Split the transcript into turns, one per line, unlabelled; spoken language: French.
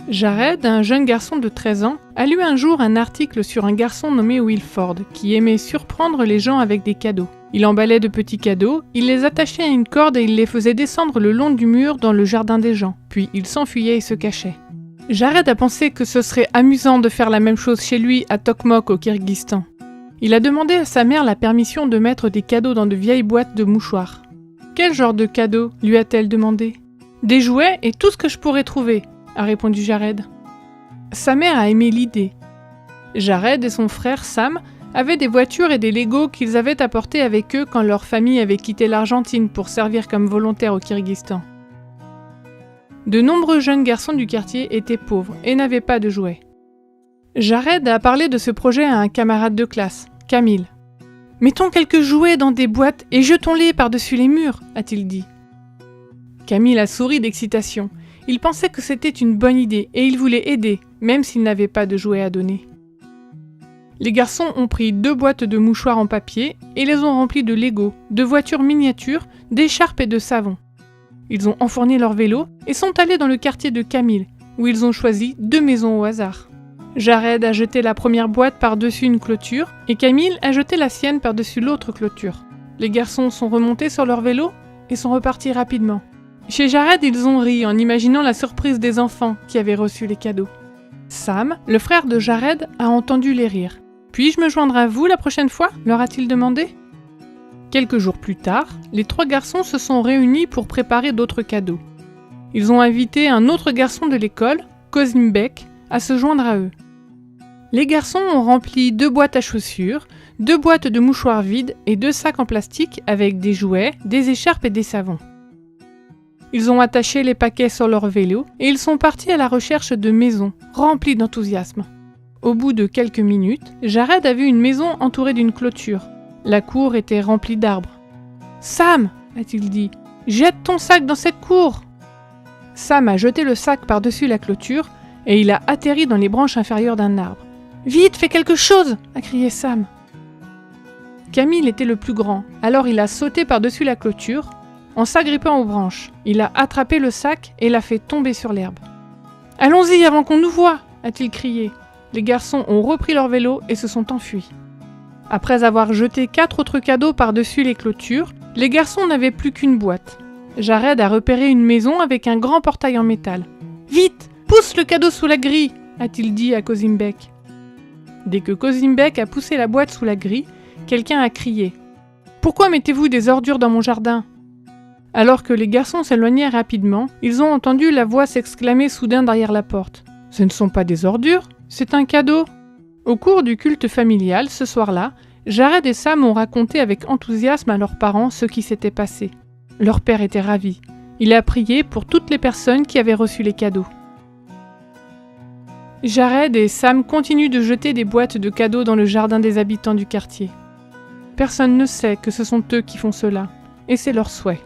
Jared, un jeune garçon de 13 ans, a lu un jour un article sur un garçon nommé Wilford qui aimait surprendre les gens avec des cadeaux. Il emballait de petits cadeaux, il les attachait à une corde et il les faisait descendre le long du mur dans le jardin des gens. Puis il s'enfuyait et se cachait. Jared a pensé que ce serait amusant de faire la même chose chez lui à Tokmok au Kirghizistan. Il a demandé à sa mère la permission de mettre des cadeaux dans de vieilles boîtes de mouchoirs. « Quel genre de cadeaux ?» lui a-t-elle demandé. « Des jouets et tout ce que je pourrais trouver », a répondu Jared. Sa mère a aimé l'idée. Jared et son frère Sam avaient des voitures et des Legos qu'ils avaient apportés avec eux quand leur famille avait quitté l'Argentine pour servir comme volontaire au Kirghizistan. De nombreux jeunes garçons du quartier étaient pauvres et n'avaient pas de jouets. Jared a parlé de ce projet à un camarade de classe, Camille. « Mettons quelques jouets dans des boîtes et jetons-les par-dessus les murs », a-t-il dit. Camille a souri d'excitation. Il pensait que c'était une bonne idée et il voulait aider, même s'il n'avait pas de jouets à donner. Les garçons ont pris 2 boîtes de mouchoirs en papier et les ont remplies de Lego, de voitures miniatures, d'écharpes et de savon. Ils ont enfourné leur vélo et sont allés dans le quartier de Camille, où ils ont choisi 2 maisons au hasard. Jared a jeté la première boîte par-dessus une clôture et Camille a jeté la sienne par-dessus l'autre clôture. Les garçons sont remontés sur leur vélo et sont repartis rapidement. Chez Jared, ils ont ri en imaginant la surprise des enfants qui avaient reçu les cadeaux. Sam, le frère de Jared, a entendu les rires. « Puis-je me joindre à vous la prochaine fois ?» leur a-t-il demandé. Quelques jours plus tard, les 3 garçons se sont réunis pour préparer d'autres cadeaux. Ils ont invité un autre garçon de l'école, Kozimbek, à se joindre à eux. Les garçons ont rempli 2 boîtes à chaussures, 2 boîtes de mouchoirs vides et 2 sacs en plastique avec des jouets, des écharpes et des savons. Ils ont attaché les paquets sur leur vélo et ils sont partis à la recherche de maisons, remplies d'enthousiasme. Au bout de quelques minutes, Jared a vu une maison entourée d'une clôture. La cour était remplie d'arbres. « Sam !» a-t-il dit. « Jette ton sac dans cette cour !» Sam a jeté le sac par-dessus la clôture et il a atterri dans les branches inférieures d'un arbre. « Vite, fais quelque chose !» a crié Sam. Camille était le plus grand, alors il a sauté par-dessus la clôture. En s'agrippant aux branches, il a attrapé le sac et l'a fait tomber sur l'herbe. « Allons-y avant qu'on nous voie !» a-t-il crié. Les garçons ont repris leur vélo et se sont enfuis. Après avoir jeté 4 autres cadeaux par-dessus les clôtures, les garçons n'avaient plus qu'une boîte. Jared a repéré une maison avec un grand portail en métal. « Vite, pousse le cadeau sous la grille !» a-t-il dit à Kozimbek. Dès que Kozimbek a poussé la boîte sous la grille, quelqu'un a crié « Pourquoi mettez-vous des ordures dans mon jardin ?» Alors que les garçons s'éloignaient rapidement, ils ont entendu la voix s'exclamer soudain derrière la porte. « Ce ne sont pas des ordures, c'est un cadeau !» Au cours du culte familial, ce soir-là, Jared et Sam ont raconté avec enthousiasme à leurs parents ce qui s'était passé. Leur père était ravi. Il a prié pour toutes les personnes qui avaient reçu les cadeaux. Jared et Sam continuent de jeter des boîtes de cadeaux dans le jardin des habitants du quartier. Personne ne sait que ce sont eux qui font cela, et c'est leur souhait.